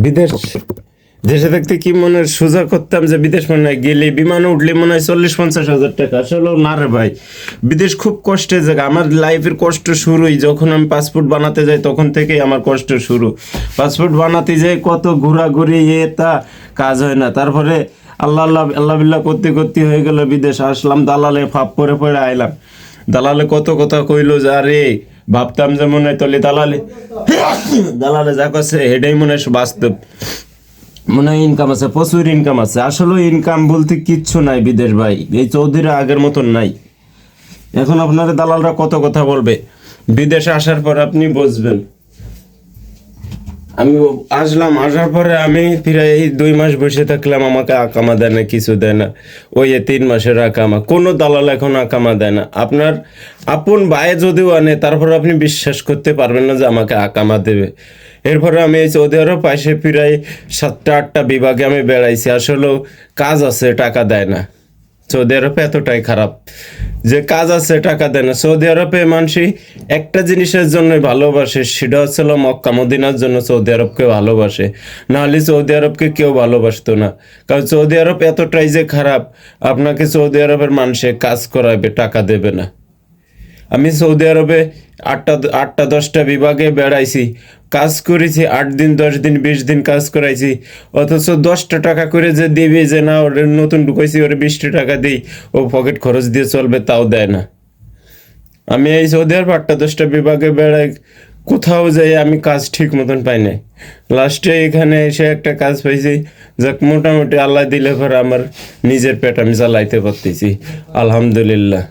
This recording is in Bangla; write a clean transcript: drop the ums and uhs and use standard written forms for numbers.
বিদেশ দেশে থাকতে কি মনে সোজা করতাম যে বিদেশ মনে হয় গেলে বিমানে উঠলে মনে হয় 40-50 হাজার টাকা। আসলে না রে ভাই, বিদেশ খুব কষ্টের জায়গা। আমার লাইফের কষ্ট শুরুই যখন আমি পাসপোর্ট বানাতে যাই, তখন থেকেই আমার কষ্ট শুরু। পাসপোর্ট বানাতে যাই কত ঘোরাঘুরি, তা কাজ হয় না। তারপরে আল্লাহ আল্লাহ আল্লাহ বিল্লাহ করতে করতে হয়ে গেল বিদেশ আসলাম, দালালে ফাপ পরে পরে আইলাম। দালালে কত কথা কইলো যে আরে ভাবতাম যে মনে হয় তলে দালালে দালালে যা করছে এটাই মনে হয় বাস্তব। মনে হয় ইনকাম আছে, প্রচুর ইনকাম আছে। আসলে ইনকাম বলতে কিচ্ছু নাই বিদেশ ভাই, এই চৌধুরীরা আগের মতন নাই। এখন আপনার দালালরা কত কথা বলবে, বিদেশে আসার পর আপনি বুঝবেন। আমি আসলাম, আসার পরে আমি প্রায় 2 মাস বসে থাকলাম, আমাকে আকামা দেয় না, কিছু দেয় না। ওই 3 মাসের আকামা, কোনো দালাল এখন আকামা দেয় না। আপনার আপন ভাই যদিও আনে, তারপর আপনি বিশ্বাস করতে পারবেন না যে আমাকে আকামা দেবে। এরপরে আমি এই সৌদি আরব পাশে প্রায় 7টা-8টা বিভাগে আমি বেড়াইছি। আসলেও কাজ আছে, টাকা দেয় না। সৌদি আরবে এতটাই খারাপ যে কাজ আছে, টাকা দেয় না। সৌদি আরবে মানুষই একটা জিনিসের জন্য ভালোবাসে, সেটা হচ্ছিল মক্কা মদিনার জন্য সৌদি আরবকে ভালোবাসে। নাহলে সৌদি আরবকে কেউ ভালোবাসতো না। কারণ সৌদি আরব এতটাই যে খারাপ, আপনাকে সৌদি আরবের মানুষে কাজ করাবে, টাকা দেবে না। আমি সৌদি আরবে 8টা-10টা বিভাগে বেড়াইছি, কাজ করেছি, 8 দিন 10 দিন 20 দিন কাজ করাইছি। অথচ 10টা টাকা করে যে দেবে, যে না ওর নতুন ঢুকাইছি ওরে 20টা টাকা দিই, ও পকেট খরচ দিয়ে চলবে, তাও দেয় না। আমি এই সৌদি আরব 8টা-10টা বিভাগে বেড়াই, কোথাও যাই আমি কাজ ঠিক মতন পাই নাই। লাস্টে এখানে এসে একটা কাজ পাইছি, যাক মোটামুটি আল্লাহ দিলে পরে আমার নিজের পেট আমি চালাইতে পারতেছি, আলহামদুলিল্লাহ।